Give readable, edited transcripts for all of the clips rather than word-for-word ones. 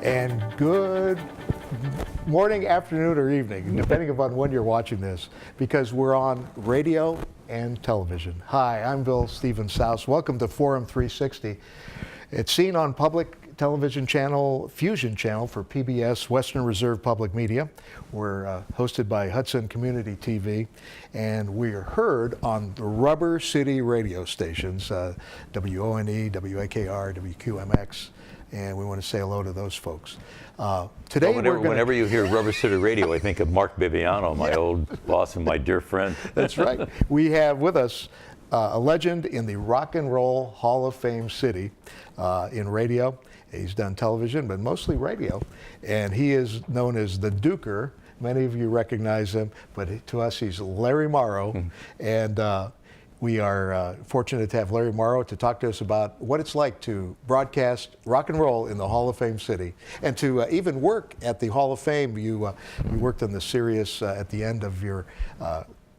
And good morning, afternoon, or evening, depending upon when you're watching this, because we're on radio and television. Hi, I'm Bill Steven Saus. Welcome to Forum 360. It's seen on public television channel, Fusion Channel for PBS, Western Reserve Public Media. We're hosted by Hudson Community TV, and we are heard on the Rubber City radio stations, WONE, WAKR, WQMX. And we want to say hello to those folks. Today, whenever you hear Rubber City Radio, I think of Mark Bibiano, my old boss and my dear friend. That's right. We have with us a legend in the Rock and Roll Hall of Fame city in radio. He's done television, but mostly radio. And he is known as the Duker. Many of you recognize him, but to us, he's Larry Morrow. And we are fortunate to have Larry Morrow to talk to us about what it's like to broadcast rock and roll in the Hall of Fame city, and to even work at the Hall of Fame. You worked on the Sirius at the end of your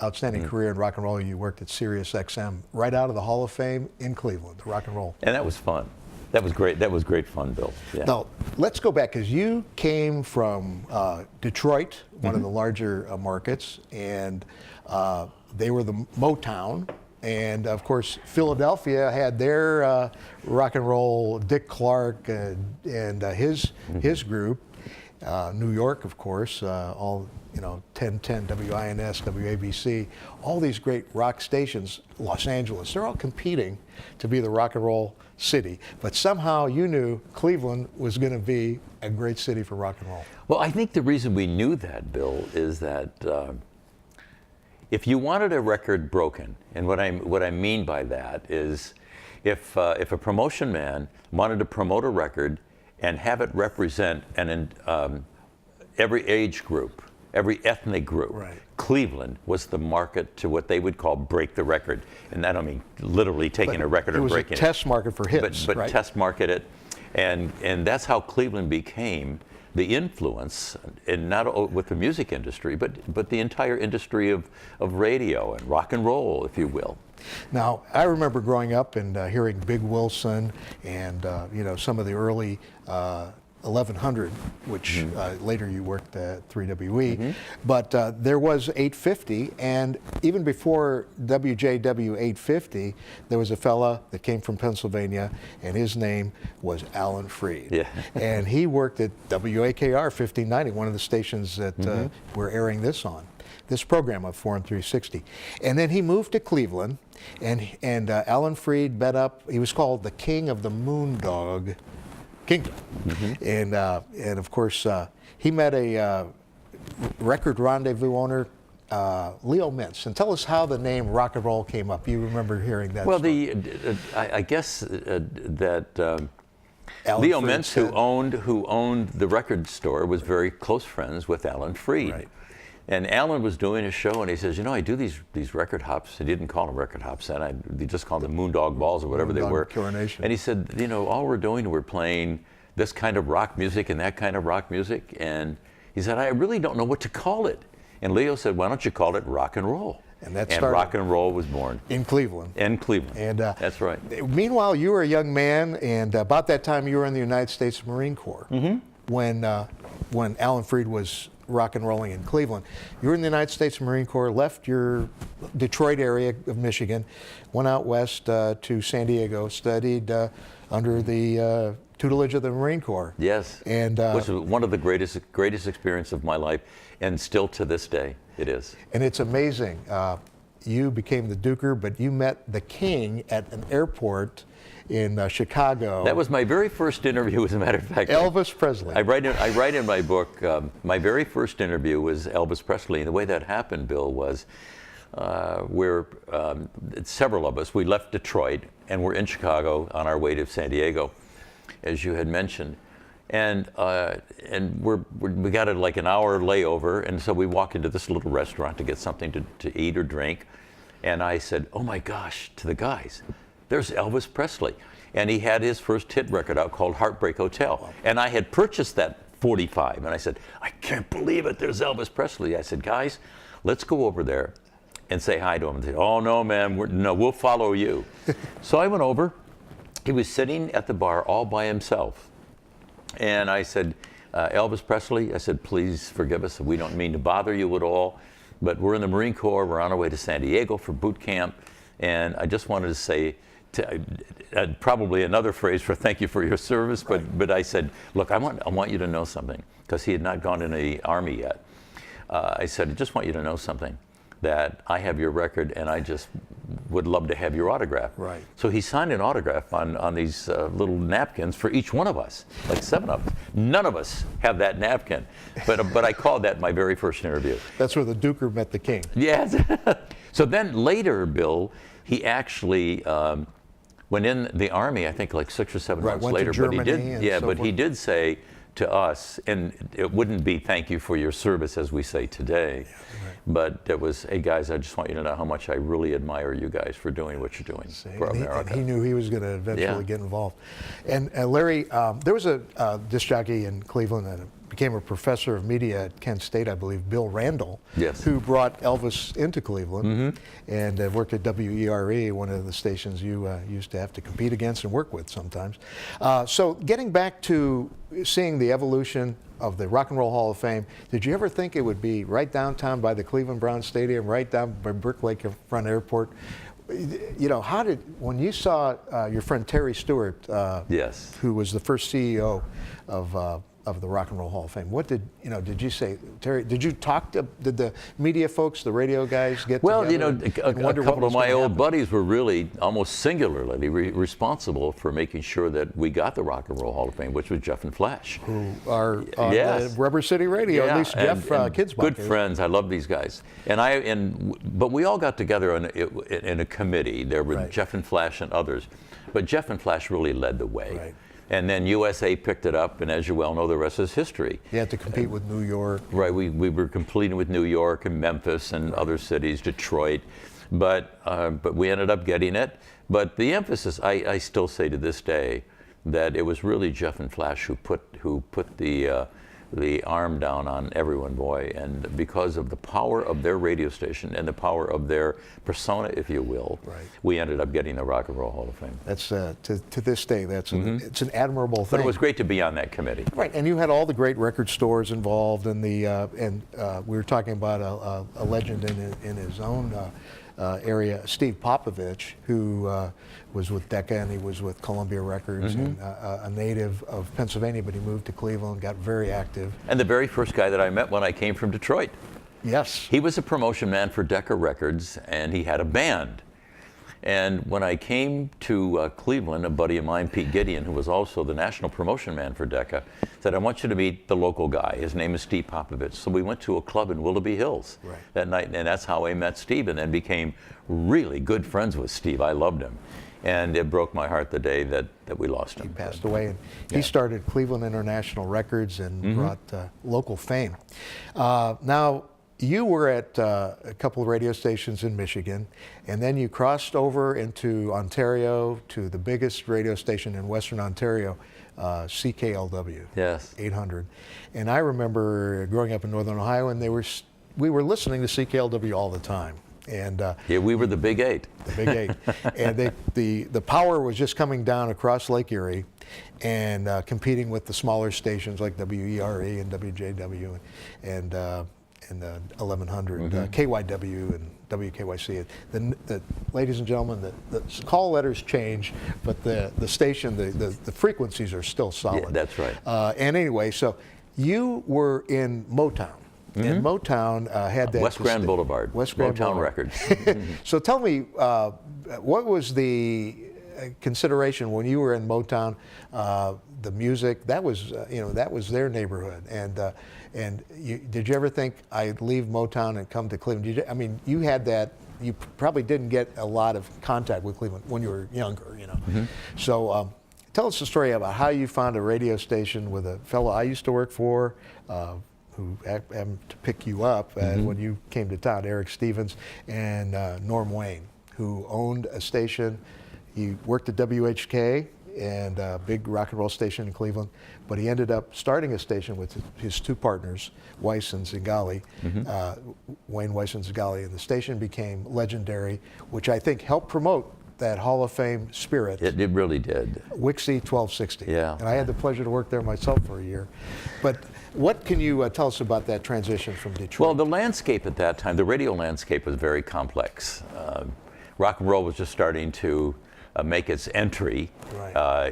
outstanding career in rock and roll. You worked at Sirius XM right out of the Hall of Fame in Cleveland, rock and roll. And that was fun. That was great. That was great fun, Bill. Yeah. Now, let's go back, because you came from Detroit, one of the larger markets, and they were the Motown. And of course, Philadelphia had their rock and roll, Dick Clark and his group. New York, of course, all 1010, WINS, WABC, all these great rock stations. Los Angeles, they're all competing to be the rock and roll city. But somehow you knew Cleveland was going to be a great city for rock and roll. Well, I think the reason we knew that, Bill, is that if you wanted a record broken, and what I mean by that is if a promotion man wanted to promote a record and have it represent every age group, every ethnic group, right, Cleveland was the market to what they would call break the record. And I don't mean literally taking a record and breaking it. It was a test market for hits, but right? Test market it. And that's how Cleveland became the influence, and not with the music industry, but the entire industry of radio and rock and roll, if you will. Now, I remember growing up and hearing Big Wilson and some of the early 1100, which later you worked at 3WE, but there was 850, and even before WJW 850, there was a fella that came from Pennsylvania, and his name was Alan Freed. Yeah. And he worked at WAKR 1590, one of the stations that we're airing this on, this program of Forum 360. And then he moved to Cleveland, and Alan Freed met up. He was called the King of the Moondog Kingdom. And of course, he met a record rendezvous owner, Leo Mintz. And tell us how the name rock and roll came up. You remember hearing that? Well, I guess that Leo Mintz, who owned the record store, was very close friends with Alan Freed. Right. And Alan was doing a show, and he says, I do these record hops. He didn't call them record hops then. They just called them Moondog Balls or whatever they were. Coronation. And he said, all we're doing, we're playing this kind of rock music and that kind of rock music. And he said, I really don't know what to call it. And Leo said, why don't you call it rock and roll? And rock and roll was born. In Cleveland. In Cleveland. And that's right. Meanwhile, you were a young man, and about that time you were in the United States Marine Corps. When Alan Freed was rock and rolling in Cleveland. You were in the United States Marine Corps, left your Detroit area of Michigan, went out west to San Diego, studied under the tutelage of the Marine Corps. Yes, and which was one of the greatest experience of my life, and still to this day it is. And it's amazing. You became the Duker, but you met the King at an airport in Chicago. That was my very first interview, as a matter of fact. Elvis Presley. I write in my book, my very first interview was Elvis Presley. And the way that happened, Bill, was several of us, we left Detroit and we're in Chicago on our way to San Diego, as you had mentioned. And we got like an hour layover, and so we walk into this little restaurant to get something to eat or drink. And I said, oh my gosh, to the guys, there's Elvis Presley. And he had his first hit record out called Heartbreak Hotel. And I had purchased that 45. And I said, I can't believe it, there's Elvis Presley. I said, guys, let's go over there and say hi to him. And they said, oh, no, man, we'll follow you. So I went over. He was sitting at the bar all by himself. And I said, Elvis Presley, I said, please forgive us. We don't mean to bother you at all, but we're in the Marine Corps. We're on our way to San Diego for boot camp. And I just wanted to say, probably another phrase for thank you for your service, but I said, look, I want you to know something, because he had not gone into the Army yet. I said, I just want you to know something, that I have your record and I just would love to have your autograph. Right. So he signed an autograph on these little napkins for each one of us, like 7 of us. None of us have that napkin, but I called that my very first interview. That's where the Duker met the king. Yes. So then later, Bill, he actually went in the Army, I think like 6 or 7 months went to later. Germany But he did, and yeah, so but forth. he did say to us, and it wouldn't be thank you for your service as we say today, but it was, hey guys, I just want you to know how much I really admire you guys for doing what you're doing for America. And he knew he was going to eventually Yeah. get involved. And Larry, there was a disc jockey in Cleveland that became a professor of media at Kent State, I believe, Bill Randall, Yes. who brought Elvis into Cleveland and worked at WERE, one of the stations you used to have to compete against and work with sometimes. So getting back to seeing the evolution of the Rock and Roll Hall of Fame, did you ever think it would be right downtown by the Cleveland Browns Stadium, right down by Brick Lake Front Airport? You know, when you saw your friend Terry Stewart, Yes. who was the first CEO of the Rock and Roll Hall of Fame, what did you say, Terry? Did you talk to, did the media folks, the radio guys get Well, together? a couple of my old buddies were really almost singularly responsible for making sure that we got the Rock and Roll Hall of Fame, which was Jeff and Flash. Who are on Yes. Rubber City Radio, at least Jeff and Kidsbach good is. friends. I love these guys. But we all got together in a committee. There were Right. Jeff and Flash and others, but Jeff and Flash really led the way. Right. And then USA picked it up, and as you well know, the rest is history. You had to compete with New York. Right, we were competing with New York and Memphis and other cities, Detroit, but we ended up getting it. But the emphasis, I still say to this day, that it was really Jeff and Flash who put the arm down on everyone, boy, and because of the power of their radio station and the power of their persona, if you will, we ended up getting the Rock and Roll Hall of Fame. That's to this day, it's an admirable thing. But it was great to be on that committee. Right, and you had all the great record stores involved, and we were talking about a legend in his own area, Steve Popovich, who was with Decca and he was with Columbia Records, and a native of Pennsylvania, but he moved to Cleveland, got very active. And the very first guy that I met when I came from Detroit. Yes. He was a promotion man for Decca Records, and he had a band. And when I came to Cleveland, a buddy of mine, Pete Gideon, who was also the national promotion man for Decca, said, I want you to meet the local guy. His name is Steve Popovich. So we went to a club in Willoughby Hills that night, and that's how I met Steve, and then became really good friends with Steve. I loved him. And it broke my heart the day that we lost him. He passed away, and he started Cleveland International Records and brought local fame. Now, you were at a couple of radio stations in Michigan, and then you crossed over into Ontario to the biggest radio station in Western Ontario, CKLW. Yes. 800. And I remember growing up in Northern Ohio, and we were listening to CKLW all the time. And yeah, we were the Big Eight. The Big Eight. And the power was just coming down across Lake Erie and competing with the smaller stations like WERE and WJW and 1100, KYW and WKYC. The ladies and gentlemen, the call letters change, but the station, the frequencies are still solid. Yeah, that's right. And anyway, so you were in Motown. And Motown had that West Grand Boulevard. West Grand Motown Boulevard. Records. So tell me, what was the consideration when you were in Motown? The music, that was their neighborhood. And did you ever think I'd leave Motown and come to Cleveland? You had that. You probably didn't get a lot of contact with Cleveland when you were younger, So tell us the story about how you found a radio station with a fellow I used to work for, who happened to pick you up when you came to town, Eric Stevens, and Norm Wayne, who owned a station. He worked at WHK and a big rock and roll station in Cleveland. But he ended up starting a station with his two partners, Weiss and Zingali, Wayne Weiss and Zingali, and the station became legendary, which I think helped promote that Hall of Fame spirit. It really did. Wixie 1260. Yeah. And I had the pleasure to work there myself for a year. But what can you tell us about that transition from Detroit? Well, the landscape at that time, the radio landscape was very complex. Rock and roll was just starting to make its entry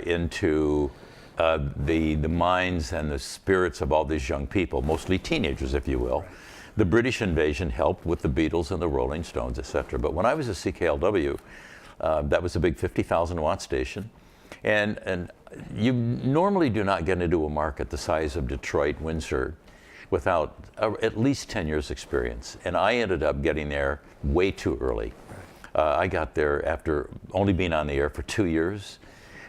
into the minds and the spirits of all these young people, mostly teenagers, if you will. Right. The British invasion helped with the Beatles and the Rolling Stones, etc. But when I was at CKLW, that was a big 50,000 watt station. And you normally do not get into a market the size of Detroit, Windsor, without at least 10 years experience. And I ended up getting there way too early. I got there after only being on the air for 2 years.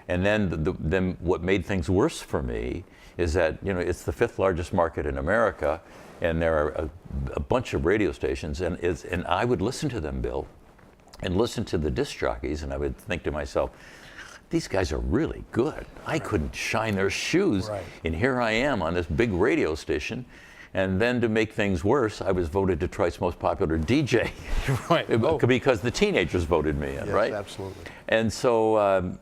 And then what made things worse for me is that, you know, it's the 5th largest market in America, and there are a bunch of radio stations, and I would listen to them, Bill, and listen to the disc jockeys, and I would think to myself, these guys are really good. I couldn't shine their shoes. Right. And here I am on this big radio station. And then to make things worse, I was voted Detroit's most popular DJ. Right. Because the teenagers voted me in, yes, right? Absolutely. And so,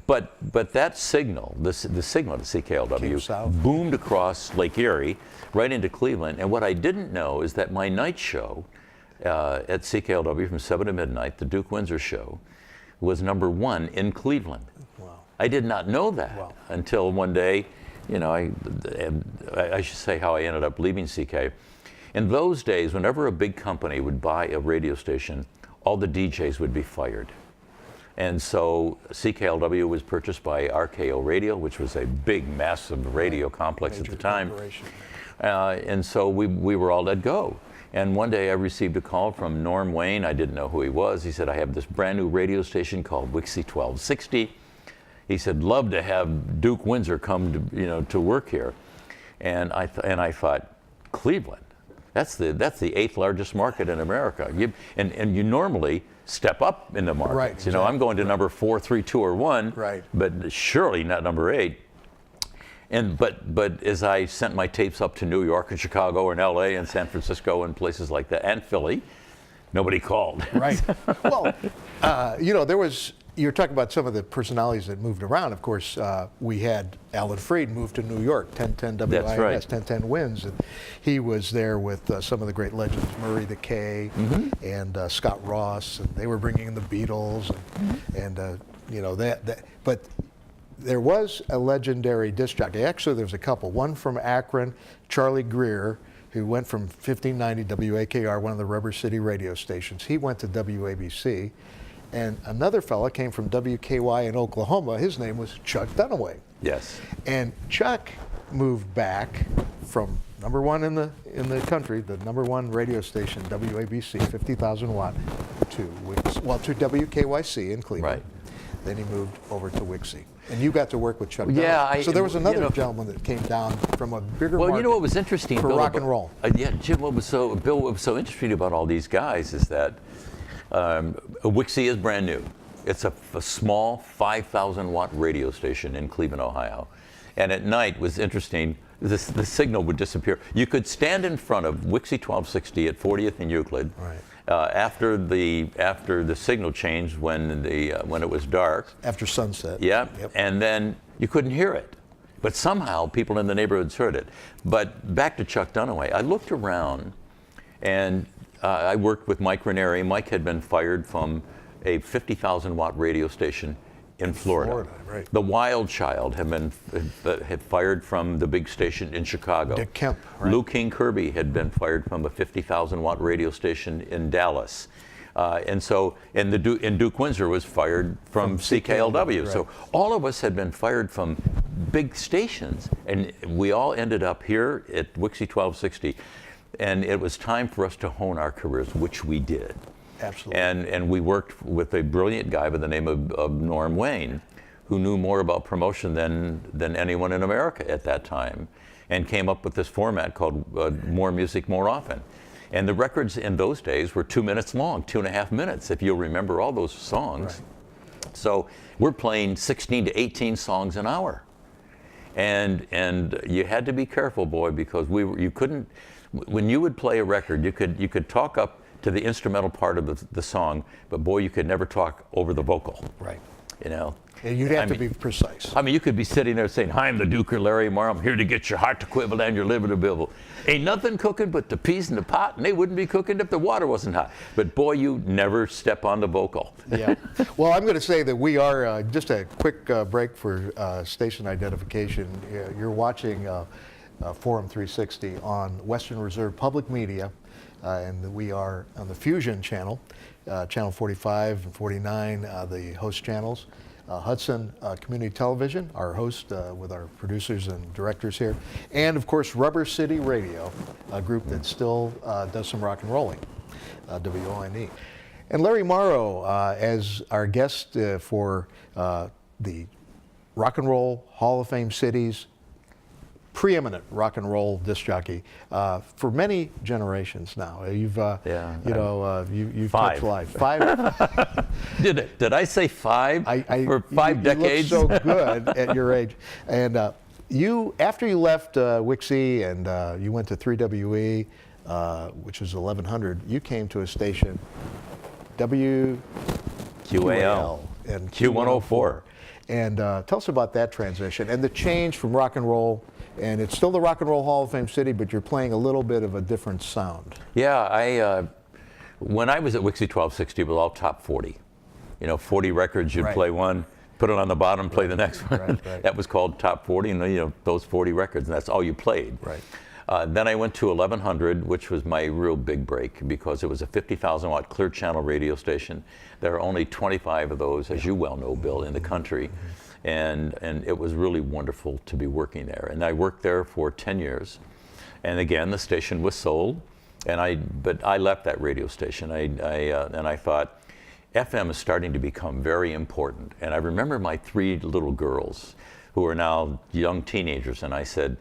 but that signal, the signal to CKLW boomed across Lake Erie, right into Cleveland. And what I didn't know is that my night show at CKLW from 7 to midnight, the Duke Windsor show, was #1 in Cleveland. Wow. I did not know that until one day, you know, I should say how I ended up leaving CK. In those days, whenever a big company would buy a radio station, all the DJs would be fired. And so CKLW was purchased by RKO Radio, which was a big, massive radio complex at the time. And so we were all let go. And one day I received a call from Norm Wayne. I didn't know who he was. He said, I have this brand new radio station called Wixie 1260. He said, love to have Duke Windsor come to, you know, to work here. And I thought, Cleveland, that's the 8th largest market in America. And you normally step up in the markets. Right, exactly. You know, I'm going to number 4, 3, 2, or 1, right. But surely not number 8. And but as I sent my tapes up to New York and Chicago and LA and San Francisco and places like that, and Philly, nobody called. Right. Well, you know, you're talking about some of the personalities that moved around. Of course, we had Alan Freed moved to New York, 1010 WINS, That's right. 1010 WINS. And he was there with some of the great legends, Murray the K and Scott Ross, and they were bringing in the Beatles and you know, but there was a legendary disc jockey. Actually, there's a couple. One from Akron, Charlie Greer, who went from 1590 WAKR, one of the Rubber City radio stations. He went to WABC. And another fella came from WKY in Oklahoma. His name was Chuck Dunaway. Yes. And Chuck moved back from #1 in the country, the #1 radio station, WABC, 50,000 watt, to WKYC in Cleveland. Right. Then he moved over to Wixie. And you got to work with Chuck Yeah, Dunaway. So there was another gentleman that came down from a bigger market. Well, you know what was interesting, for Bill, rock and roll. Yeah, Jim, what was so interesting about all these guys is that Wixie is brand new. It's a small 5,000 watt radio station in Cleveland, Ohio. And at night was interesting, the signal would disappear. You could stand in front of Wixie 1260 at 40th and Euclid. Right. After the signal changed when it was dark. After sunset. Yeah, yep. And then you couldn't hear it. But somehow people in the neighborhoods heard it. But back to Chuck Dunaway, I looked around and I worked with Mike Ranieri. Mike had been fired from a 50,000 watt radio station in Florida. Right. The Wild Child had fired from the big station in Chicago. Dick Kemp, right. Lou King Kirby had been fired from a 50,000 watt radio station in Dallas. And Duke Windsor was fired from CKLW. Right. So all of us had been fired from big stations, and we all ended up here at Wixie 1260. And it was time for us to hone our careers, which we did. Absolutely. And we worked with a brilliant guy by the name of Norm Wayne, who knew more about promotion than anyone in America at that time, and came up with this format called More Music, More Often. And the records in those days were 2 minutes long, 2.5 minutes, if you'll remember all those songs. So we're playing 16 to 18 songs an hour. And you had to be careful, boy, because you couldn't, when you would play a record, you could talk up to the instrumental part of the song, but boy, you could never talk over the vocal. Right. You know? And you'd have to be precise. I mean, you could be sitting there saying, "Hi, I'm the Duke or Larry Morrow. I'm here to get your heart to quiver and your liver to bibble. Ain't nothing cooking but the peas in the pot, and they wouldn't be cooking if the water wasn't hot." But boy, you never step on the vocal. Yeah. Well, I'm going to say that we are, just a quick break for station identification. You're watching Forum 360 on Western Reserve Public Media, and we are on the Fusion channel, channel 45 and 49, the host channels. Hudson Community Television, our host with our producers and directors here, and of course Rubber City Radio, a group that still does some rock and rolling, WONE. And Larry Morrow as our guest for the Rock and Roll Hall of Fame City's preeminent rock and roll disc jockey for many generations now. You've you've Five. touched life. 5. Did I say 5 for 5 decades? You look so good at your age. And you, after you left Wixie and you went to 3WE, which was 1100, you came to a station, WQAL and Q104. And tell us about that transition and the change from rock and roll. And it's still the Rock and Roll Hall of Fame City, but you're playing a little bit of a different sound. Yeah, when I was at Wixie 1260, it was all top 40. 40 records, you'd play one, put it on the bottom, play the next one. Right. That was called top 40, and those 40 records, and that's all you played. Right. Then I went to 1100, which was my real big break because it was a 50,000 watt clear channel radio station. There are only 25 of those, as you well know, Bill, in the country. And it was really wonderful to be working there. And I worked there for 10 years. And again, the station was sold. But I left that radio station. And I thought, FM is starting to become very important. And I remember my 3 little girls who are now young teenagers. And I said,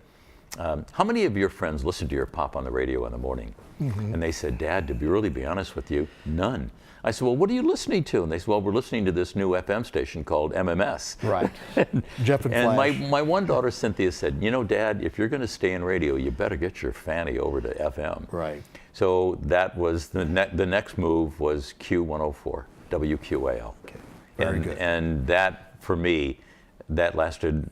how many of your friends listen to your pop on the radio in the morning? Mm-hmm. And they said, "Dad, to really be honest with you, none." I said, "Well, what are you listening to?" And they said, "Well, we're listening to this new FM station called MMS." Right. Jeff and Flash. And my one daughter, Cynthia, said, "Dad, if you're going to stay in radio, you better get your fanny over to FM." Right. So that was the next move was Q104, WQAL. Okay. Very good. And that, for me, that lasted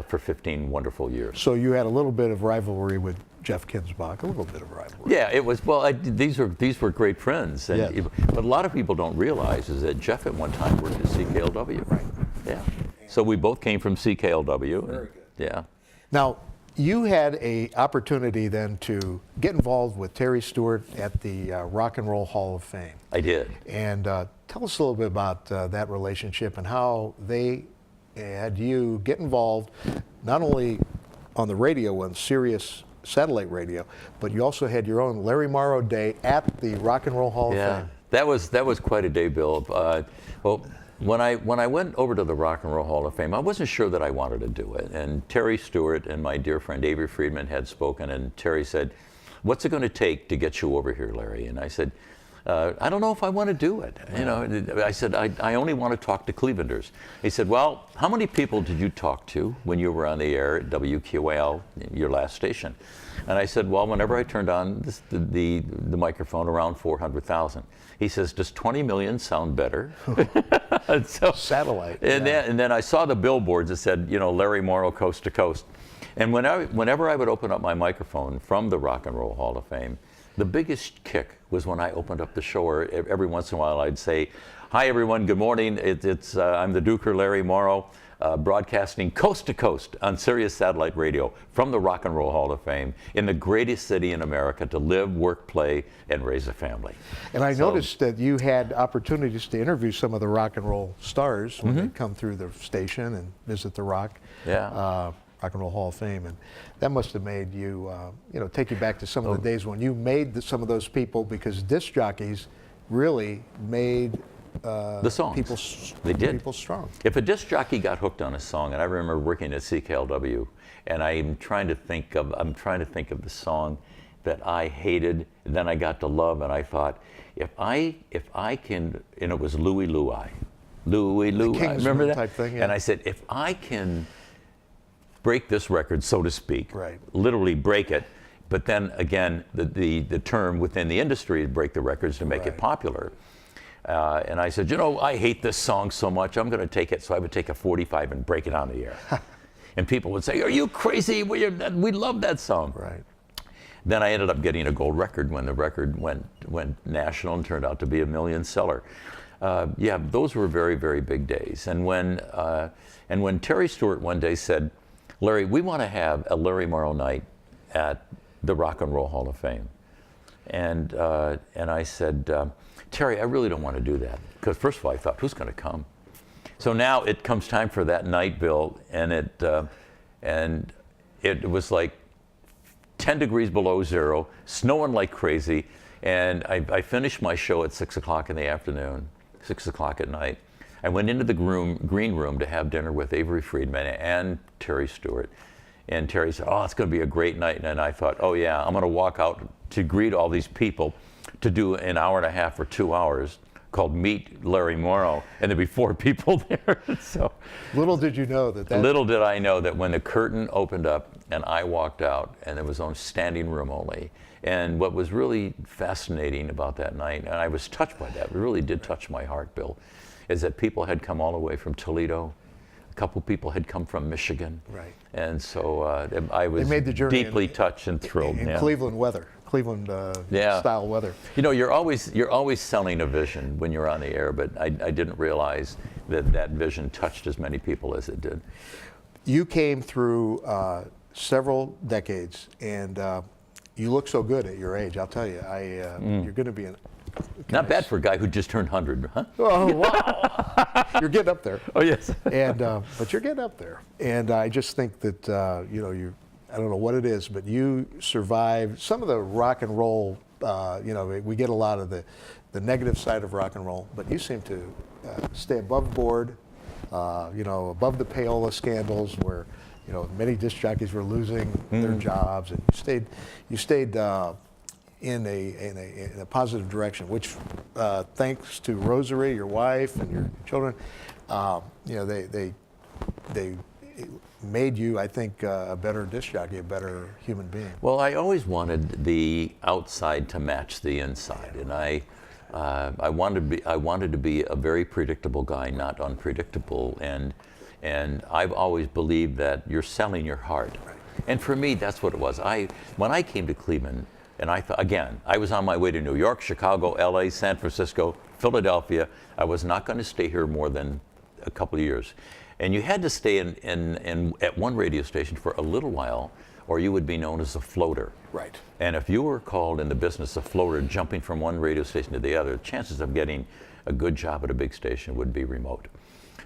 for 15 wonderful years. So you had a little bit of rivalry with Jeff Kinsbach, a little bit of rivalry. Yeah, it was. Well, these were great friends. And Yes. But a lot of people don't realize is that Jeff at one time worked at CKLW. Right. Yeah. So we both came from CKLW. Very good. Yeah. Now, you had a opportunity then to get involved with Terry Stewart at the Rock and Roll Hall of Fame. I did. And tell us a little bit about that relationship and how they had you get involved not only on the radio on Sirius satellite radio, but you also had your own Larry Morrow Day at the Rock and Roll Hall of Fame. That was quite a day, Bill. Well, when I went over to the Rock and Roll Hall of Fame, I wasn't sure that I wanted to do it. And Terry Stewart and my dear friend Avery Friedman had spoken, and Terry said, "What's it going to take to get you over here, Larry?" And I said, "I don't know if I want to do it." I said, I only want to talk to Clevelanders. He said, "Well, how many people did you talk to when you were on the air at WQAL, your last station?" And I said, "Well, whenever I turned on the microphone, around 400,000. He says, "Does 20 million sound better?" So, satellite. And then I saw the billboards that said, Larry Morrow, coast to coast. And whenever I would open up my microphone from the Rock and Roll Hall of Fame, the biggest kick was when I opened up the show, or every once in a while I'd say, "Hi everyone, good morning. I'm the Duker, Larry Morrow, broadcasting coast to coast on Sirius Satellite Radio from the Rock and Roll Hall of Fame in the greatest city in America to live, work, play, and raise a family." And I noticed that you had opportunities to interview some of the rock and roll stars when they come through the station and visit the Rock. Rock and Roll Hall of Fame, and that must have made you, take you back to some of the days when you made some of those people, because disc jockeys really made the songs. People strong. If a disc jockey got hooked on a song, and I remember working at CKLW, and I'm trying to think of the song that I hated, and then I got to love, and I thought, if I can, and it was Louie Louie. Louie, Louie. King's Remember Room that? type thing, yeah. And I said, if I can break this record, so to speak, Right. literally break it, but then again, the term within the industry is break the records to make it Right. popular. And I said, I hate this song so much, I'm going to take it. So I would take a 45 and break it on the air. And people would say, are you crazy? We love that song. Right. Then I ended up getting a gold record when the record went national and turned out to be a million seller. Yeah, those were very, very big days. And when Terry Stewart one day said, Larry, we want to have a Larry Morrow night at the Rock and Roll Hall of Fame. And I said, Terry, I really don't want to do that. Because first of all, I thought, who's going to come? So now it comes time for that night, Bill, and it was like 10 degrees below zero, snowing like crazy, and I finished my show at 6 o'clock in the afternoon, 6 o'clock at night. I went into the green room to have dinner with Avery Friedman and Terry Stewart. And Terry said, it's going to be a great night. And I thought, oh yeah, I'm going to walk out to greet all these people to do an hour and a half or 2 hours called Meet Larry Morrow, and there'd be 4 people there. So Little did you know that. Little did I know that when the curtain opened up and I walked out, and there was on standing room only. And what was really fascinating about that night, and I was touched by that, it really did touch my heart, Bill, is that people had come all the way from Toledo. A couple people had come from Michigan. Right. And so I was made the journey deeply touched and thrilled. in yeah. Cleveland weather, Cleveland Yeah. style weather. You're always selling a vision when you're on the air, but I didn't realize that vision touched as many people as it did. You came through several decades, and you look so good at your age. I'll tell you, you're going to be Not bad for a guy who just turned 100, huh? Oh wow! You're getting up there. Oh yes. And but you're getting up there, and I just think that I don't know what it is, but you survived some of the rock and roll. We get a lot of the negative side of rock and roll, but you seem to stay above board, above the payola scandals where many disc jockeys were losing their jobs, and you stayed in a positive direction, which thanks to Rosary, your wife, and your children, they made you, I think, a better disc jockey, a better human being. Well, I always wanted the outside to match the inside, and I wanted to be a very predictable guy, not unpredictable, and I've always believed that you're selling your heart. Right. And for me, that's what it was. When I came to Cleveland, and I thought, again, I was on my way to New York, Chicago, LA, San Francisco, Philadelphia. I was not going to stay here more than a couple of years. And you had to stay at one radio station for a little while, or you would be known as a floater. Right. And if you were called in the business of floater, jumping from one radio station to the other, chances of getting a good job at a big station would be remote.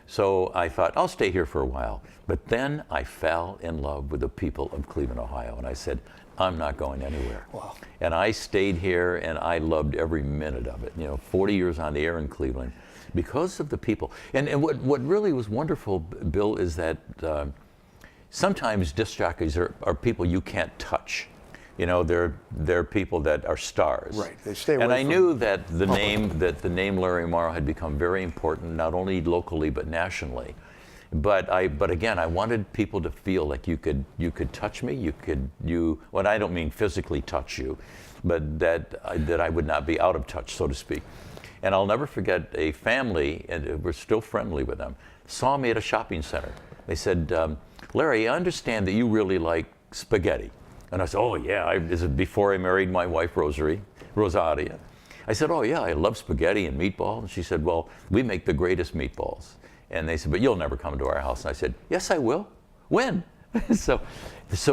So I thought, I'll stay here for a while. But then I fell in love with the people of Cleveland, Ohio. And I said, I'm not going anywhere. Wow. And I stayed here, and I loved every minute of it. 40 years on the air in Cleveland because of the people. And what really was wonderful, Bill, is that sometimes disc jockeys are people you can't touch. They're people that are stars. Right. They stay away and I from knew that the name Larry Morrow had become very important, not only locally but nationally. But again, I wanted people to feel like you could touch me. Well, I don't mean physically touch you, but that I would not be out of touch, so to speak. And I'll never forget a family, and we're still friendly with them, saw me at a shopping center. They said, Larry, I understand that you really like spaghetti. And I said, oh yeah, this is before I married my wife, Rosaria. I said, oh yeah, I love spaghetti and meatballs. And she said, well, we make the greatest meatballs. And they said, but you'll never come to our house. And I said, yes, I will. When? So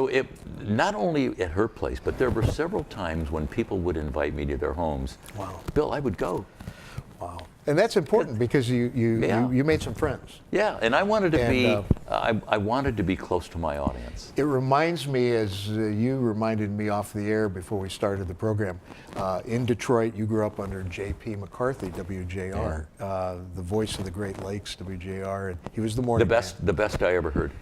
it not only at her place, but there were several times when people would invite me to their homes. Wow. Bill, I would go. Wow. And that's important because you made some friends. Yeah, and I wanted to I wanted to be close to my audience. It reminds me, as you reminded me off the air before we started the program, in Detroit, you grew up under J.P. McCarthy, WJR, the voice of the Great Lakes, WJR, and he was the morning man. The best I ever heard.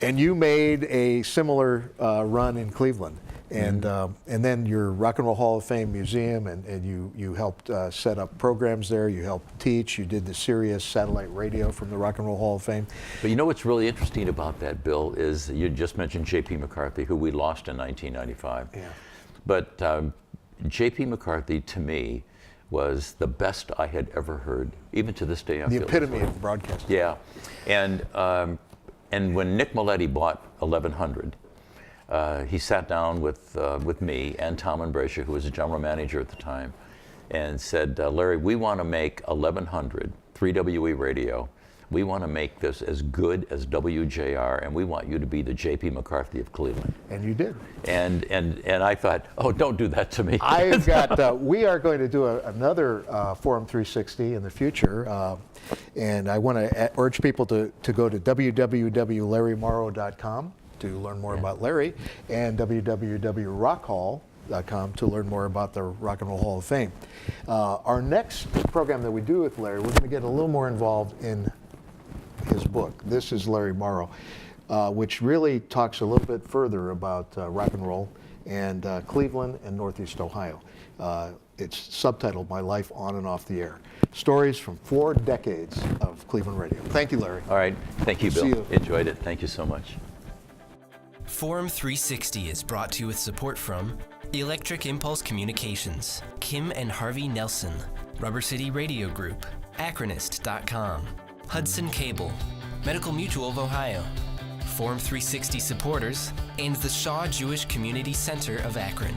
And you made a similar run in Cleveland. And then your Rock and Roll Hall of Fame Museum, and you helped set up programs there. You helped teach. You did the Sirius satellite radio from the Rock and Roll Hall of Fame. But you know what's really interesting about that, Bill, is you just mentioned J.P. McCarthy, who we lost in 1995. Yeah. But J.P. McCarthy, to me, was the best I had ever heard. Even to this day, I The feel epitome this way. of broadcasting. Yeah, and when Nick Maletti bought 1100, he sat down with me and Tom Embrasher, who was the general manager at the time, and said, Larry, we want to make 1100 3WE radio. We want to make this as good as WJR, and we want you to be the J.P. McCarthy of Cleveland. And you did. And I thought, oh, don't do that to me. I've got. We are going to do another Forum 360 in the future, and I want to urge people to go to www.larrymorrow.com to learn more about Larry, and www.rockhall.com to learn more about the Rock and Roll Hall of Fame. Our next program that we do with Larry, we're going to get a little more involved in his book. This is Larry Morrow, which really talks a little bit further about rock and roll and Cleveland and Northeast Ohio. It's subtitled My Life on and Off the Air. Stories from 4 decades of Cleveland radio. Thank you, Larry. All right. Thank you, Bill. See you. Enjoyed it. Thank you so much. Forum 360 is brought to you with support from Electric Impulse Communications, Kim and Harvey Nelson, Rubber City Radio Group, Acronist.com, Hudson Cable, Medical Mutual of Ohio, Forum 360 supporters, and the Shaw Jewish Community Center of Akron.